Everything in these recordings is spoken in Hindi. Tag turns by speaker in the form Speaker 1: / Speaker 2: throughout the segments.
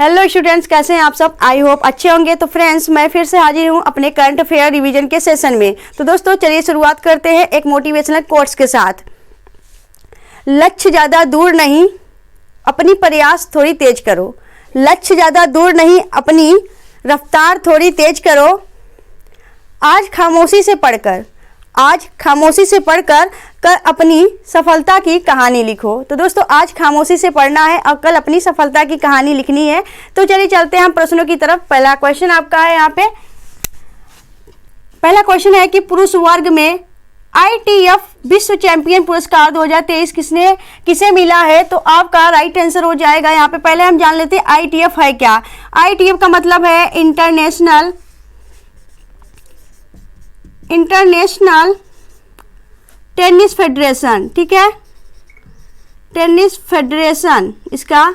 Speaker 1: हेलो स्टूडेंट्स, कैसे हैं आप सब। आई होप अच्छे होंगे। तो फ्रेंड्स, मैं फिर से हाजिर हूं अपने करंट अफेयर रिवीजन के सेशन में। तो दोस्तों चलिए शुरुआत करते हैं एक मोटिवेशनल कोट्स के साथ। लक्ष्य ज़्यादा दूर नहीं, अपनी प्रयास थोड़ी तेज करो। लक्ष्य ज़्यादा दूर नहीं, अपनी रफ्तार थोड़ी तेज करो। आज खामोशी से पढ़कर अपनी सफलता की कहानी लिखो। तो दोस्तों आज खामोशी से पढ़ना है और कल अपनी सफलता की कहानी लिखनी है। तो चलिए चलते हैं हम प्रश्नों की तरफ। पहला क्वेश्चन आपका है यहाँ पे। पहला क्वेश्चन है कि पुरुष वर्ग में ITF विश्व चैंपियन पुरस्कार 2023 किसे मिला है। तो आपका राइट आंसर हो जाएगा यहाँ पे। पहले हम जान लेते हैं ITF है क्या। ITF का मतलब है इंटरनेशनल टेनिस फेडरेशन। ठीक है, टेनिस फेडरेशन इसका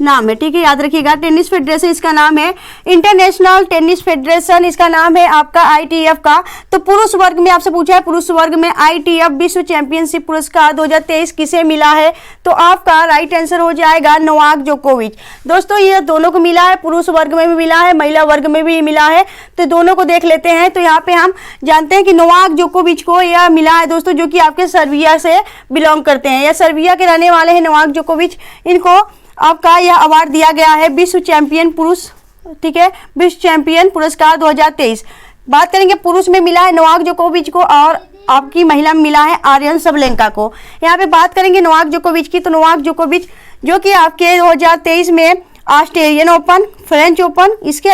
Speaker 1: नाम है। ठीक है, याद रखिएगा, टेनिस फेडरेशन इसका नाम है। इंटरनेशनल टेनिस फेडरेशन इसका नाम है आपका ITF का। तो पुरुष वर्ग में आपसे पूछा है, पुरुष वर्ग में ITF विश्व चैंपियनशिप पुरस्कार 2023 किसे मिला है। तो आपका राइट आंसर हो जाएगा नोवाक जोकोविच। दोस्तों ये दोनों को मिला है, पुरुष वर्ग में भी मिला है, महिला वर्ग में भी मिला है। तो दोनों को देख लेते हैं। तो यहाँ पे हम जानते हैं कि नोवाक जोकोविच को यह मिला है दोस्तों, जो कि आपके सर्बिया से बिलोंग करते हैं या सर्बिया के रहने वाले हैं नोवाक जोकोविच। इनको आपका यह अवार्ड दिया गया है विश्व चैंपियन पुरुष। ठीक है, विश्व चैंपियन पुरस्कार 2023। बात करेंगे पुरुष में मिला है नोवाक जोकोविच को और आपकी महिला में मिला है आर्यन सबलेंका को। यहाँ पे बात करेंगे नोवाक जोकोविच की। तो नोवाक जोकोविच जो कि आपके 2023 में ऑस्ट्रेलियन ओपन, फ्रेंच ओपन, इसके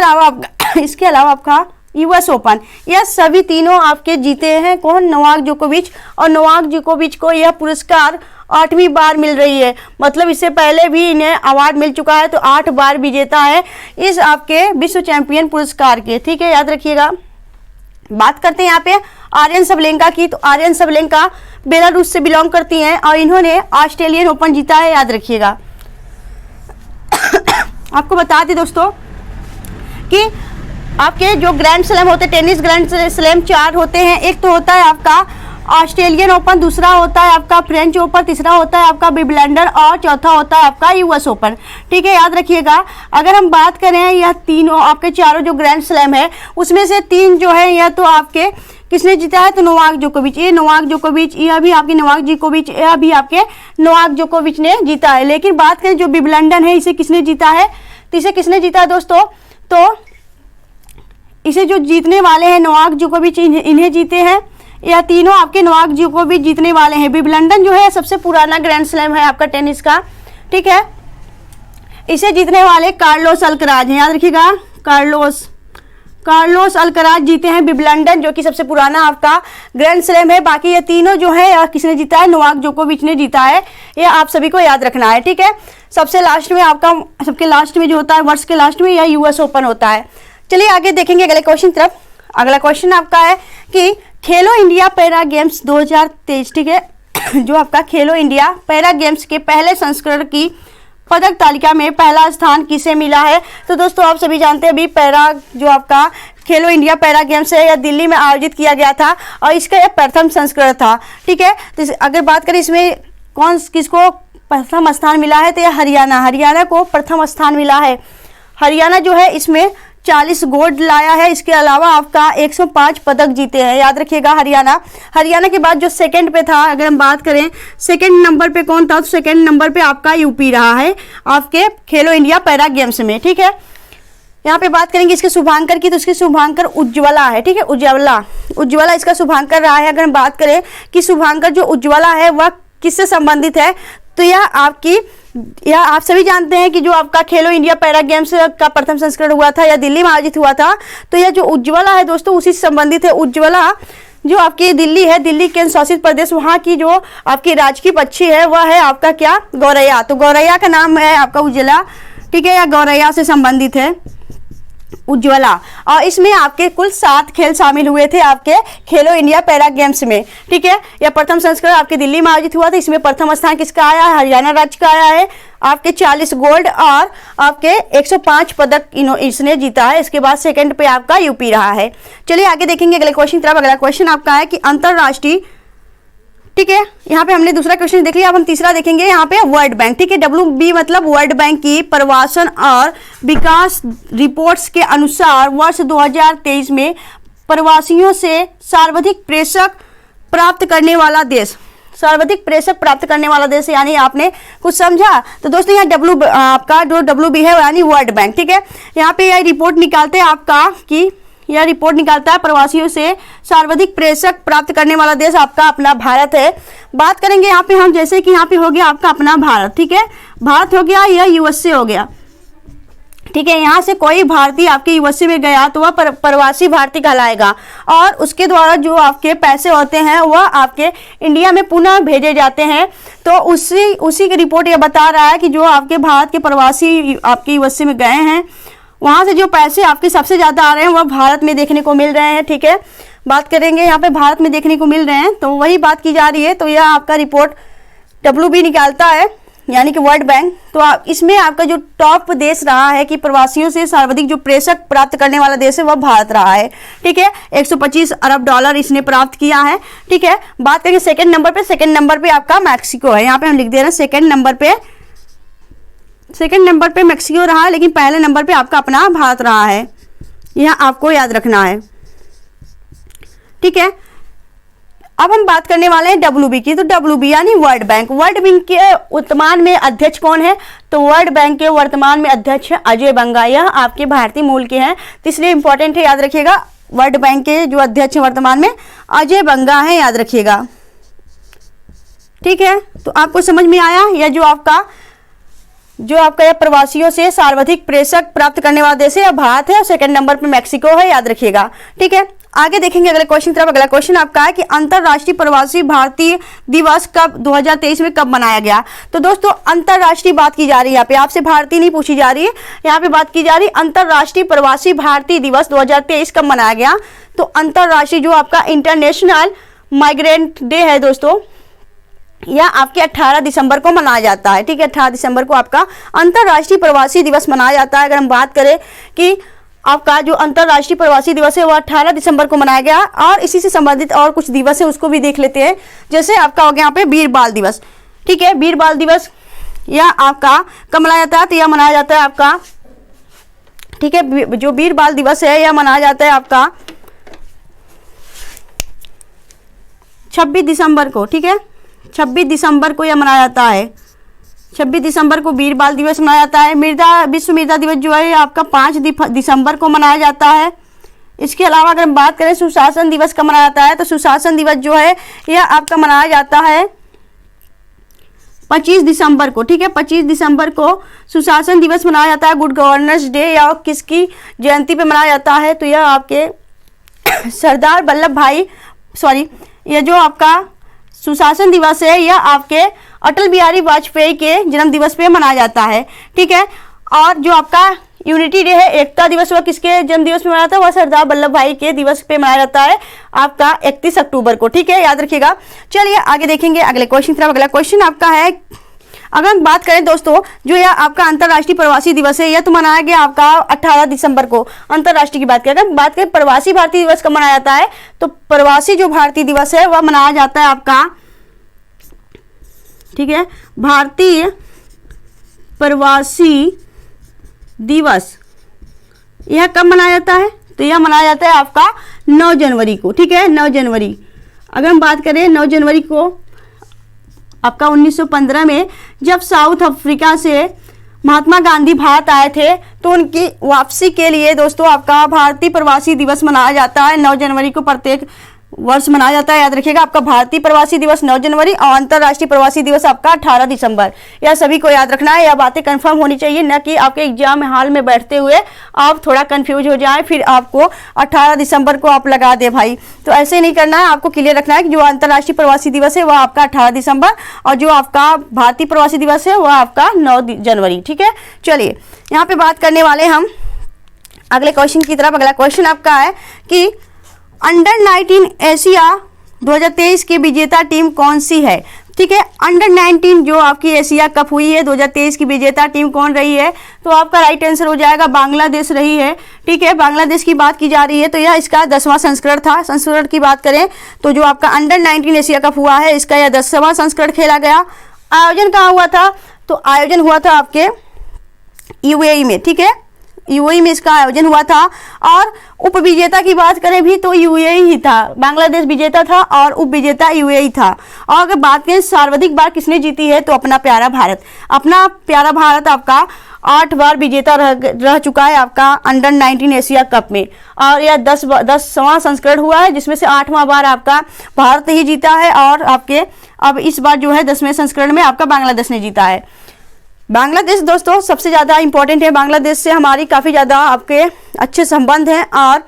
Speaker 1: अलावा आपका US ओपन, यह सभी तीनों आपके जीते हैं। कौन? नोवाक जोकोविच। और नोवाक जोकोविच को यह पुरस्कार 8वीं बार मिल रही है। मतलब इससे पहले भी इन्हें अवार्ड मिल चुका है, तो 8 बार विजेता है इस आपके विश्व चैंपियन पुरस्कार के। ठीक है, याद रखिएगा। बात करते हैं यहाँ पे आर्यन सबलेंका की। तो आर्यन सबलेंका बेलारूस से बिलोंग करती हैं और इन्होंने ऑस्ट्रेलियन ओपन जीता है, याद रखिएगा। आपको बता दें दोस्तों कि आपके जो ग्रैंड स्लैम होते हैं, टेनिस ग्रैंड स्लैम 4 होते हैं। एक तो होता है आपका ऑस्ट्रेलियन ओपन, दूसरा होता है आपका फ्रेंच ओपन, तीसरा होता है आपका विंबलडन और चौथा होता है आपका US ओपन। ठीक है, याद रखिएगा। अगर हम बात करें यह तीनों आपके चारों जो ग्रैंड स्लैम है उसमें से 3 जो है यह तो आपके किसने जीता है। तो नोवाक जोकोविच, ये नोवाक जोकोविच, यह भी आपके नोवाक जोकोविच, यह भी आपके नोवाक जोकोविच ने जीता है। लेकिन बात करें जो विंबलडन है इसे किसने जीता है। तो इसे किसने जीता है दोस्तों। तो इसे जो जीतने वाले हैं नोवाक जोकोविच इन्हें जीते हैं। यह तीनों आपके नोवाक जोकोविच जीतने वाले हैं। विंबलडन जो है सबसे पुराना ग्रैंड स्लैम है आपका टेनिस का। ठीक है, इसे जीतने वाले कार्लोस अल्कराज हैं, याद रखिएगा। कार्लोस अल्कराज जीते हैं विंबलडन, जो कि सबसे पुराना आपका ग्रैंड स्लैम है। बाकी ये तीनों जो है किसने जीता है, नोवाक जोकोविच ने जीता है। ये आप सभी को याद रखना है। ठीक है, सबसे लास्ट में आपका, सबके लास्ट में जो होता है वर्ष के लास्ट में, यह US ओपन होता है। चलिए आगे देखेंगे अगले क्वेश्चन तरफ। अगला क्वेश्चन आपका है कि खेलो इंडिया पैरा गेम्स 2023। ठीक है, जो आपका खेलो इंडिया पैरा गेम्स के पहले संस्करण की पदक तालिका में पहला स्थान किसे मिला है। तो दोस्तों आप सभी जानते हैं अभी पैरा जो आपका खेलो इंडिया पैरा गेम्स है यह दिल्ली में आयोजित किया गया था और इसका यह प्रथम संस्करण था। ठीक है, तो अगर बात करें इसमें किसको प्रथम स्थान मिला है, तो यह हरियाणा को प्रथम स्थान मिला है। हरियाणा जो है इसमें 40 गोल्ड लाया है। इसके अलावा आपका 105 पदक जीते हैं, याद रखिएगा। हरियाणा के बाद जो सेकंड पे था, अगर हम बात करें सेकंड नंबर पे कौन था, तो सेकंड नंबर पे आपका यूपी रहा है आपके खेलो इंडिया पैरा गेम्स में। ठीक है, यहाँ पे बात करेंगे इसके शुभांकर की। तो इसके शुभांकर उज्ज्वला है। ठीक है, उज्ज्वला इसका शुभांकर रहा है। अगर हम बात करें कि शुभांकर जो उज्ज्वला है वह किससे संबंधित है, तो यह आप सभी जानते हैं कि जो आपका खेलो इंडिया पैरा गेम्स का प्रथम संस्करण हुआ था या दिल्ली में आयोजित हुआ था, तो यह जो उज्ज्वला है दोस्तों उसी से संबंधित है। उज्ज्वला जो आपकी दिल्ली है, दिल्ली केंद्र शासित प्रदेश, वहाँ की जो आपकी राजकीय पक्षी है वह है आपका क्या, गौरैया। तो गौरैया का नाम है आपका उज्ज्वला। ठीक है, या गौरैया से संबंधित है उज्ज्वला। और इसमें आपके कुल 7 खेल शामिल हुए थे आपके खेलो इंडिया पैरा गेम्स में। ठीक है, यह प्रथम संस्करण आपके दिल्ली में आयोजित हुआ था। इसमें प्रथम स्थान किसका आया है, हरियाणा राज्य का आया है। आपके 40 गोल्ड और आपके 105 पदक इसने जीता है। इसके बाद सेकंड पे आपका यूपी रहा है। चलिए आगे देखेंगे अगले क्वेश्चन तरफ। अगला क्वेश्चन आपका है कि अंतरराष्ट्रीय ठीक है, यहाँ पे हमने दूसरा क्वेश्चन देख लिया। अब हम तीसरा देखेंगे यहाँ पे वर्ल्ड बैंक। ठीक है, WB मतलब वर्ल्ड बैंक की प्रवासन और विकास रिपोर्ट्स के अनुसार वर्ष 2023 में प्रवासियों से सर्वाधिक प्रेषक प्राप्त करने वाला देश, सर्वाधिक प्रेषक प्राप्त करने वाला देश, यानी आपने कुछ समझा? तो दोस्तों यहाँ आपका जो WB है यानी वर्ल्ड बैंक। ठीक है, यहाँ पे यह रिपोर्ट निकालते हैं आपका कि यह रिपोर्ट निकालता है प्रवासियों से सर्वाधिक प्रेषक प्राप्त करने वाला देश आपका अपना भारत है। बात करेंगे यहाँ पे हम, जैसे कि यहाँ पे हो गया आपका अपना भारत। ठीक है, भारत हो गया, यह USA हो गया। ठीक है, यहाँ से कोई भारतीय आपके USA में गया तो वह प्रवासी भारतीय कहलाएगा, और उसके द्वारा जो आपके पैसे होते हैं वह आपके इंडिया में पुनः भेजे जाते हैं। तो उसी की रिपोर्ट ये बता रहा है कि जो आपके भारत के प्रवासी आपके USA में गए हैं, वहाँ से जो पैसे आपके सबसे ज़्यादा आ रहे हैं वह भारत में देखने को मिल रहे हैं। ठीक है, बात करेंगे यहाँ पे भारत में देखने को मिल रहे हैं, तो वही बात की जा रही है। तो यह आपका रिपोर्ट WB निकालता है यानी कि वर्ल्ड बैंक। तो इसमें आपका जो टॉप देश रहा है कि प्रवासियों से सर्वाधिक जो प्रेषक प्राप्त करने वाला देश है वह भारत रहा है। ठीक है, 125 अरब डॉलर इसने प्राप्त किया है। ठीक है, बात करेंगे सेकंड नंबर पे। सेकंड नंबर पे आपका मैक्सिको है, यहाँ पे हम लिख दे रहे हैं सेकंड नंबर पे मैक्सिको रहा है, लेकिन पहले नंबर पे आपका अपना भारत रहा है, यह आपको याद रखना है। ठीक है, अब हम बात करने वाले हैं WB की। तो WB यानी वर्ल्ड बैंक। वर्ल्ड बैंक के वर्तमान में अध्यक्ष कौन है? तो वर्ल्ड बैंक के वर्तमान में अध्यक्ष है अजय बंगा, यह आपके भारतीय मूल के हैं, तो इसलिए इंपॉर्टेंट है, याद रखिएगा। वर्ल्ड बैंक के जो अध्यक्ष है वर्तमान में अजय बंगा है, याद रखिएगा। ठीक है, तो आपको समझ में आया? यह जो आपका यह प्रवासियों से सर्वाधिक प्रेषक प्राप्त करने वाला देश है भारत है, और सेकंड नंबर पे मैक्सिको है, याद रखिएगा। ठीक है, आगे देखेंगे अगले क्वेश्चन तरफ। अगला क्वेश्चन आपका है कि अंतरराष्ट्रीय प्रवासी भारतीय दिवस कब 2023 में कब मनाया गया? तो दोस्तों अंतरराष्ट्रीय बात की जा रही है, यहाँ पे आपसे भारतीय नहीं पूछी जा रही है, यहाँ पे बात की जा रही है अंतरराष्ट्रीय प्रवासी भारतीय दिवस 2023 कब मनाया गया। तो अंतरराष्ट्रीय जो आपका इंटरनेशनल माइग्रेंट डे है दोस्तों, यह आपके 18 दिसंबर को मनाया जाता है। ठीक है, 18 दिसंबर को आपका अंतरराष्ट्रीय प्रवासी दिवस मनाया जाता है। अगर हम बात करें कि आपका जो अंतरराष्ट्रीय प्रवासी दिवस है वह 18 दिसंबर को मनाया गया, और इसी से संबंधित और कुछ दिवस है उसको भी देख लेते हैं। जैसे आपका हो गया यहाँ पे वीर बाल दिवस। ठीक है, वीर बाल दिवस यह आपका कब मनाया जाता है? तो यह मनाया जाता है आपका, ठीक है, जो वीर बाल दिवस है यह मनाया जाता है आपका 26 दिसंबर को। ठीक है, 26 दिसंबर को यह मनाया जाता है। 26 दिसंबर को वीर बाल दिवस मनाया जाता है। विश्व मृदा दिवस जो है आपका 5 दिसंबर को मनाया जाता है। इसके अलावा अगर हम बात करें सुशासन दिवस कब मनाया जाता है, तो सुशासन दिवस जो है यह आपका मनाया जाता है 25 दिसंबर को। ठीक है, 25 दिसंबर को सुशासन दिवस मनाया जाता है। गुड गवर्नेंस डे या किसकी जयंती पे मनाया जाता है? तो यह आपके सरदार वल्लभ भाई, सॉरी, यह जो आपका सुशासन दिवस है यह आपके अटल बिहारी वाजपेयी के जन्म दिवस पे मनाया जाता है। ठीक है, और जो आपका यूनिटी डे है, एकता दिवस, वह किसके जन्म दिवस में मनाया जाता है? वह सरदार वल्लभ भाई के दिवस पे मनाया जाता है आपका 31 अक्टूबर को। ठीक है, याद रखिएगा। चलिए आगे देखेंगे अगले क्वेश्चन तरफ। अगला क्वेश्चन आपका है, अगर हम बात करें दोस्तों, जो यह आपका अंतर्राष्ट्रीय प्रवासी दिवस है यह तो मनाया गया आपका 18 दिसंबर को। अंतर्राष्ट्रीय की बात करें, बात करें प्रवासी भारतीय दिवस कब मनाया जाता है, तो प्रवासी जो भारतीय दिवस है वह मनाया जाता है आपका, ठीक है, भारतीय प्रवासी दिवस यह कब मनाया जाता है? तो यह मनाया जाता है आपका 9 जनवरी को। ठीक है, 9 जनवरी। अगर हम बात करें 9 जनवरी को आपका 1915 में जब साउथ अफ्रीका से महात्मा गांधी भारत आए थे, तो उनकी वापसी के लिए दोस्तों आपका भारतीय प्रवासी दिवस मनाया जाता है 9 जनवरी को, प्रत्येक वर्ष मनाया जाता है। याद रखिएगा, आपका भारतीय प्रवासी दिवस 9 जनवरी और अंतर्राष्ट्रीय प्रवासी दिवस आपका 18 दिसंबर। यह सभी को याद रखना है, यह बातें कंफर्म होनी चाहिए, न कि आपके एग्जाम हाल में बैठते हुए आप थोड़ा कंफ्यूज हो जाएं, फिर आपको 18 दिसंबर को आप लगा दे भाई। तो ऐसे नहीं करना है, आपको क्लियर रखना है कि जो अंतर्राष्ट्रीय प्रवासी दिवस है वह आपका 18 दिसंबर और जो आपका भारतीय प्रवासी दिवस है वह आपका 9 जनवरी। ठीक है, चलिए यहाँ पे बात करने वाले हम अगले क्वेश्चन की तरफ। अगला क्वेश्चन आपका है कि अंडर 19 एशिया 2023 की विजेता टीम कौन सी है? ठीक है। अंडर 19 जो आपकी एशिया कप हुई है 2023 की विजेता टीम कौन रही है? तो आपका राइट आंसर हो जाएगा बांग्लादेश रही है। ठीक है, बांग्लादेश की बात की जा रही है, तो यह इसका 10वां संस्करण था। संस्करण की बात करें तो जो आपका अंडर 19 एशिया कप हुआ है, इसका यह 10वां संस्करण खेला गया। आयोजन कहाँ हुआ था? तो आयोजन हुआ था आपके यूएई में। ठीक है, यूएई में इसका आयोजन हुआ था। और उप विजेता की बात करें भी तो यूएई ही था। बांग्लादेश विजेता था और उप विजेता यूएई था। और अगर बात करें सर्वाधिक बार किसने जीती है, तो अपना प्यारा भारत। अपना प्यारा भारत आपका 8 बार विजेता रह चुका है आपका अंडर 19 एशिया कप में। और यह 10वां संस्करण हुआ है, जिसमें से 8वां बार आपका भारत ही जीता है। और आपके अब इस बार जो है 10वें संस्करण में आपका बांग्लादेश ने जीता है। बांग्लादेश दोस्तों सबसे ज़्यादा इंपॉर्टेंट है। बांग्लादेश से हमारी काफ़ी ज़्यादा आपके अच्छे संबंध हैं। और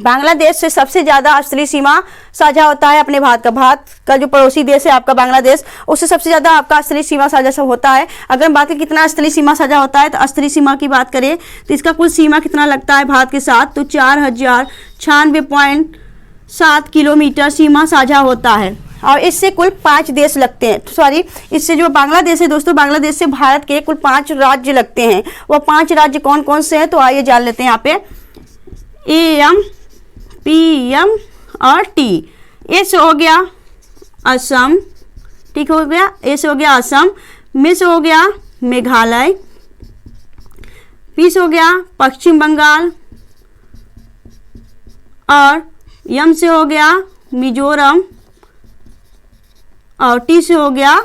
Speaker 1: बांग्लादेश से सबसे ज़्यादा स्थलीय सीमा साझा होता है अपने भारत का। भारत का जो पड़ोसी देश है आपका बांग्लादेश, उससे सबसे ज़्यादा आपका स्थलीय सीमा साझा सब होता है। अगर हम बात करें कितना स्थलीय सीमा साझा होता है, तो स्थलीय सीमा की बात करें तो इसका कुल सीमा कितना लगता है भारत के साथ, तो 4096.7 किलोमीटर सीमा साझा होता है। और इससे कुल 5 देश लगते हैं। सॉरी, इससे जो बांग्लादेश है दोस्तों, बांग्लादेश से भारत के कुल 5 राज्य लगते हैं। वो 5 राज्य कौन कौन से हैं, तो आइए जान लेते हैं यहाँ पे। AM, PM और T। ए से हो गया असम, ठीक हो गया, ए से हो गया असम, मे से हो गया मेघालय, पी से हो गया पश्चिम बंगाल, और यम से हो गया मिजोरम, और टी से हो गया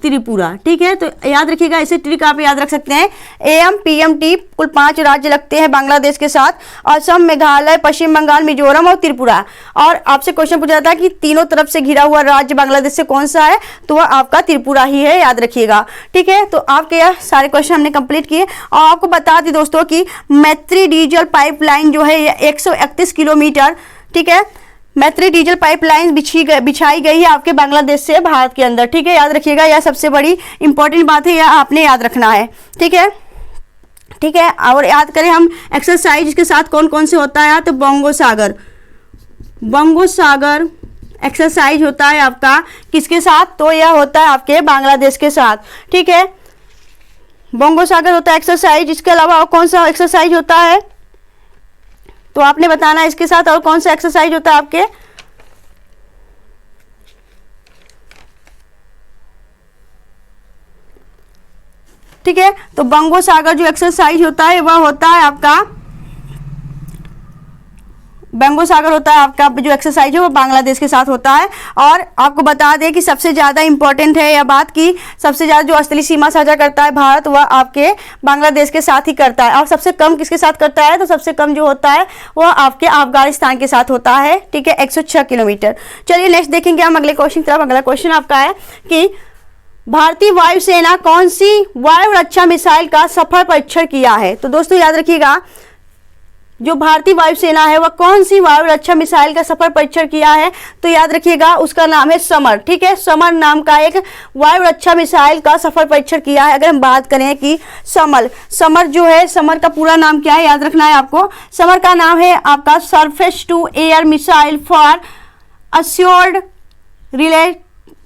Speaker 1: त्रिपुरा। ठीक है, तो याद रखिएगा, इसे ट्रिक आप याद रख सकते हैं। AM, PM, T कुल 5 राज्य लगते हैं बांग्लादेश के साथ। असम, मेघालय, पश्चिम बंगाल, मिजोरम और त्रिपुरा। और आपसे क्वेश्चन पूछा था कि तीनों तरफ से घिरा हुआ राज्य बांग्लादेश से कौन सा है, तो वह आपका त्रिपुरा ही है, याद रखिएगा। ठीक है, तो आपके यह सारे क्वेश्चन हमने कंप्लीट किए। और आपको बता दी दोस्तों कि मैत्री डीजल पाइपलाइन जो है 131 किलोमीटर, ठीक है, मैत्री डीजल पाइपलाइन बिछाई गई है आपके बांग्लादेश से भारत के अंदर। ठीक है, याद रखिएगा, यह सबसे बड़ी इंपॉर्टेंट बात है, यह आपने याद रखना है। ठीक है, ठीक है। और याद करें हम एक्सरसाइज के साथ कौन कौन से होता है, तो बंगोसागर एक्सरसाइज होता है आपका किसके साथ, तो यह होता है आपके बांग्लादेश के साथ। ठीक है, बंगोसागर होता है एक्सरसाइज। इसके अलावा और कौन सा एक्सरसाइज होता है, तो आपने बताना है इसके साथ और कौन सा एक्सरसाइज होता है आपके। ठीक है, तो बंगोसागर जो एक्सरसाइज होता है वह होता है आपका बंगोसागर होता है आपका जो एक्सरसाइज है वो बांग्लादेश के साथ होता है। और आपको बता दें कि सबसे ज़्यादा इंपॉर्टेंट है यह बात कि सबसे ज़्यादा जो स्थलीय सीमा साझा करता है भारत, वह आपके बांग्लादेश के साथ ही करता है। और सबसे कम किसके साथ करता है, तो सबसे कम जो होता है वह आपके अफगानिस्तान के साथ होता है। ठीक है, 106 किलोमीटर। चलिए नेक्स्ट देखेंगे हम अगले क्वेश्चन की तरफ। अगला क्वेश्चन आपका है कि भारतीय वायुसेना कौन सी वायु रक्षा मिसाइल का सफल परीक्षण किया है। तो दोस्तों याद रखिएगा, जो भारतीय वायुसेना है वह कौन सी वायु रक्षा मिसाइल का सफल परीक्षण किया है, तो याद रखिएगा उसका नाम है समर। ठीक है, समर नाम का एक वायु रक्षा मिसाइल का सफल परीक्षण किया है। अगर हम बात करें कि समर जो है, समर का पूरा नाम क्या है, याद रखना है आपको। समर का नाम है आपका surface to air missile for assured relay,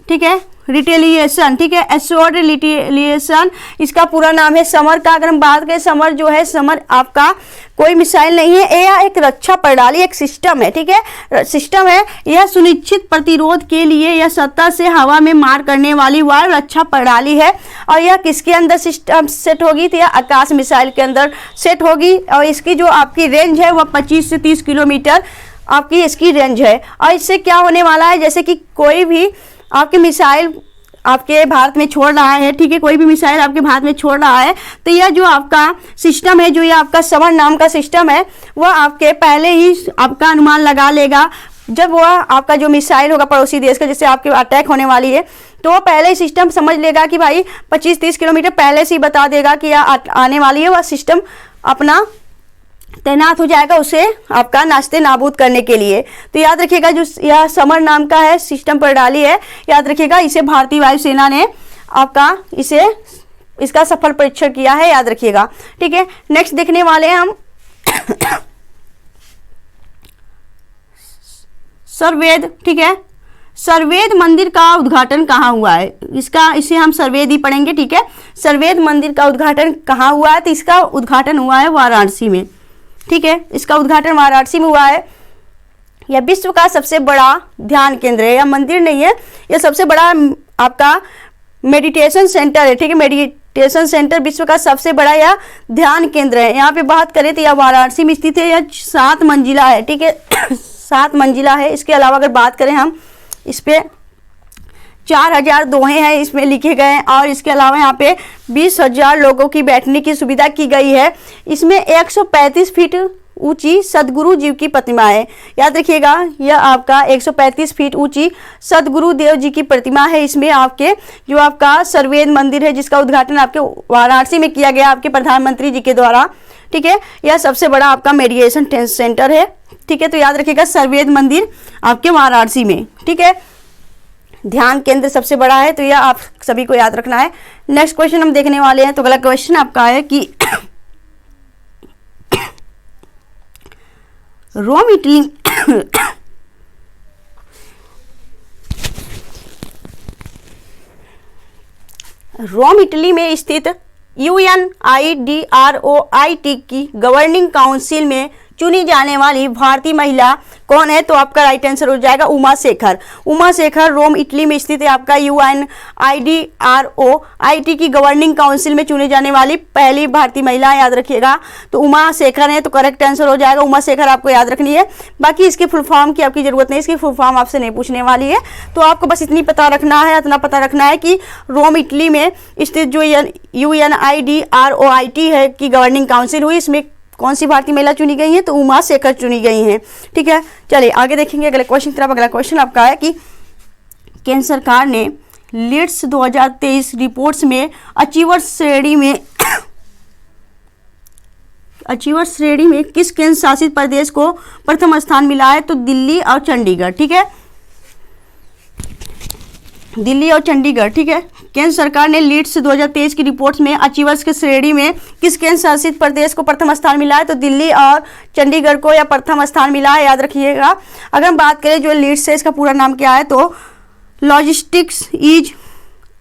Speaker 1: ठीक है, रिटेलिएशन। ठीक है, एश्योर्ड रिटेलिएशन इसका पूरा नाम है समर का। अगर हम बात करें समर जो है, समर आपका कोई मिसाइल नहीं है, यह एक रक्षा प्रणाली, एक सिस्टम है। ठीक है, सिस्टम है। यह सुनिश्चित प्रतिरोध के लिए यह सतह से हवा में मार करने वाली वायु रक्षा प्रणाली है। और यह किसके अंदर सिस्टम सेट होगी, तो यह आकाश मिसाइल के अंदर सेट होगी। और इसकी जो आपकी रेंज है वह 25 से 30 किलोमीटर आपकी इसकी रेंज है। और इससे क्या होने वाला है, जैसे कि कोई भी आपके मिसाइल आपके भारत में छोड़ रहा है, ठीक है, कोई भी मिसाइल आपके भारत में छोड़ रहा है, तो यह जो आपका सिस्टम है, जो ये आपका समर नाम का सिस्टम है, वह आपके पहले ही आपका अनुमान लगा लेगा। जब वह आपका जो मिसाइल होगा पड़ोसी देश का, जैसे आपके अटैक होने वाली है, तो वो पहले ही सिस्टम समझ लेगा कि भाई 25-30 किलोमीटर पहले से ही बता देगा कि यह आने वाली है। वह सिस्टम अपना तैनात हो जाएगा उसे आपका नाश्ते नाबूद करने के लिए। तो याद रखिएगा, जो यह समर नाम का है सिस्टम प्रणाली है, याद रखिएगा, इसे भारतीय वायुसेना ने आपका इसका सफल परीक्षण किया है, याद रखिएगा। ठीक है, नेक्स्ट देखने वाले हैं हम सर्वेद। ठीक है, सर्वेद मंदिर का उद्घाटन कहाँ हुआ है? इसे हम सर्वेद ही पढ़ेंगे, ठीक है। सर्वेद मंदिर का उद्घाटन कहाँ हुआ है? तो इसका उद्घाटन हुआ है वाराणसी में, ठीक है। इसका उद्घाटन वाराणसी में हुआ है। यह विश्व का सबसे बड़ा ध्यान केंद्र है, यह मंदिर नहीं है, यह सबसे बड़ा आपका मेडिटेशन सेंटर है, ठीक है। मेडिटेशन सेंटर विश्व का सबसे बड़ा यह ध्यान केंद्र है। यहाँ पे बात करें तो यह वाराणसी में स्थित है। यह 7 मंजिला है, ठीक है। 7 मंजिला है। इसके अलावा अगर बात करें हम, इस पे 4000 दोहे हैं इसमें लिखे गए हैं, और इसके अलावा यहाँ पे 20,000 लोगों की बैठने की सुविधा की गई है। इसमें 135 फीट ऊंची सदगुरु जी की प्रतिमा है। याद रखिएगा, यह आपका 135 फीट ऊंची सदगुरु देव जी की प्रतिमा है। इसमें आपके जो आपका सर्वेद मंदिर है, जिसका उद्घाटन आपके वाराणसी में किया गया आपके प्रधानमंत्री जी के द्वारा, ठीक है। यह सबसे बड़ा आपका मेडिटेशन सेंटर है, ठीक है। तो याद रखिएगा सर्वेद मंदिर आपके वाराणसी में, ठीक है। ध्यान केंद्र सबसे बड़ा है, तो यह आप सभी को याद रखना है। नेक्स्ट क्वेश्चन हम देखने वाले हैं। तो अगला क्वेश्चन आपका है कि रोम इटली रोम इटली में स्थित UNIDROIT की गवर्निंग काउंसिल में चुनी जाने वाली भारतीय महिला कौन है? तो आपका राइट आंसर हो जाएगा उमा शेखर। उमा शेखर रोम इटली में स्थित है आपका UNIDROIT की गवर्निंग काउंसिल में चुनी जाने वाली पहली भारतीय महिला, याद रखिएगा। तो उमा शेखर है, तो करेक्ट आंसर हो जाएगा उमा शेखर, आपको याद रखनी है। बाकी इसके फुल फॉर्म की आपकी जरूरत नहीं, इसकी फुल फॉर्म आपसे नहीं पूछने वाली है। तो आपको बस इतनी पता रखना है, इतना पता रखना है कि रोम इटली में स्थित जो UNIDROIT है की गवर्निंग काउंसिल हुई, इसमें कौन सी भारतीय महिला चुनी गई है? तो उमा शेखर चुनी गई हैं, ठीक है। चलिए आगे देखेंगे अगले क्वेश्चन की तरफ। अगला क्वेश्चन आपका है कि केंद्र सरकार ने लीड्स 2023 रिपोर्ट्स में अचीवर्स श्रेणी में किस केंद्र शासित प्रदेश को प्रथम स्थान मिला है? तो दिल्ली और चंडीगढ़, ठीक है। दिल्ली और चंडीगढ़, ठीक है। केंद्र सरकार ने लीड्स 2023 की रिपोर्ट्स में अचीवर्स की श्रेणी में किस केंद्र शासित प्रदेश को प्रथम स्थान मिला है? तो दिल्ली और चंडीगढ़ को यह प्रथम स्थान मिला है, याद रखिएगा। अगर हम बात करें जो लीड्स है, इसका पूरा नाम क्या है? तो logistics is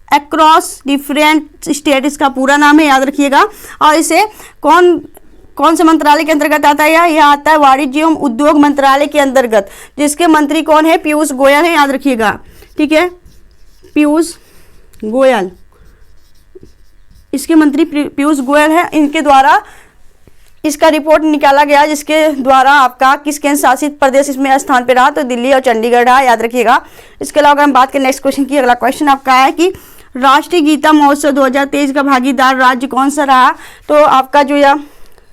Speaker 1: across different state, इसका पूरा नाम है, याद रखिएगा। और इसे कौन से मंत्रालय के अंतर्गत आता है? यह आता है वाणिज्य एवं उद्योग मंत्रालय के अंतर्गत, जिसके मंत्री कौन है? पीयूष गोयल है, याद रखिएगा, ठीक है। पीयूष गोयल, इसके मंत्री पीयूष गोयल है। इनके द्वारा इसका रिपोर्ट निकाला गया, जिसके द्वारा आपका किस केंद्र शासित प्रदेश इसमें स्थान पे रहा? तो दिल्ली और चंडीगढ़ रहा, याद रखिएगा। इसके अलावा अगर हम बात करें नेक्स्ट क्वेश्चन की, अगला क्वेश्चन आपका है कि राष्ट्रीय गीता महोत्सव 2023 का भागीदार राज्य कौन सा रहा? तो आपका जो यह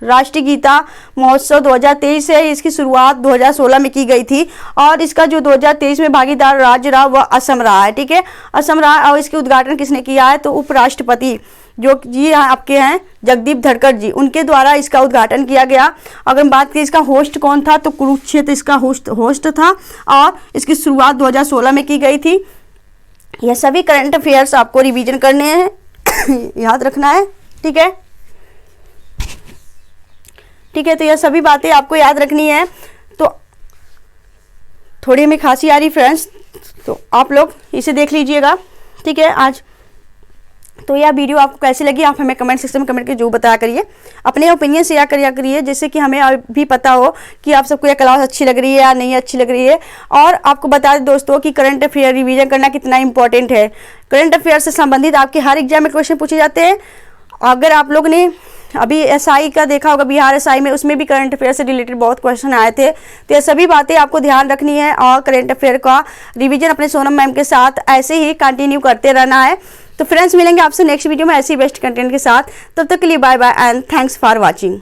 Speaker 1: राष्ट्रीय गीता महोत्सव 2023 है, इसकी शुरुआत 2016 में की गई थी, और इसका जो 2023 में भागीदार राज्य रहा वह असम रहा है, ठीक है। असम रहा। और इसके उद्घाटन किसने किया है? तो उपराष्ट्रपति जो जी आपके हैं जगदीप धनखड़ जी, उनके द्वारा इसका उद्घाटन किया गया। अगर हम बात करें इसका होस्ट कौन था? तो कुरुक्षेत्र इसका होस्ट था, और इसकी शुरुआत 2016 में की गई थी। यह सभी करंट अफेयर्स आपको रिवीजन करने हैं, याद रखना है, ठीक है, ठीक है। तो यह सभी बातें आपको याद रखनी है। तो थोड़ी हमें खांसी आ रही फ्रेंड्स, तो आप लोग इसे देख लीजिएगा, ठीक है। आज तो यह वीडियो आपको कैसी लगी आप हमें कमेंट सेक्शन में कमेंट के जरूर बताया करिए, अपने ओपिनियन शेयर करिए करिए, जिससे कि हमें भी पता हो कि आप सबको यह क्लास अच्छी लग रही है या नहीं अच्छी लग रही है। और आपको बता दें दोस्तों कि करंट अफेयर रिवीजन करना कितना इंपॉर्टेंट है। करंट अफेयर से संबंधित आपके हर एग्जाम में क्वेश्चन पूछे जाते हैं। अगर आप लोग ने अभी एसआई का देखा होगा, बिहार एसआई में, उसमें भी करंट अफेयर से रिलेटेड बहुत क्वेश्चन आए थे। तो ये सभी बातें आपको ध्यान रखनी है, और करंट अफेयर का रिवीजन अपने सोनम मैम के साथ ऐसे ही कंटिन्यू करते रहना है। तो फ्रेंड्स मिलेंगे आपसे नेक्स्ट वीडियो में ऐसी बेस्ट कंटेंट के साथ। तब तक के लिए bye bye and thanks for watching.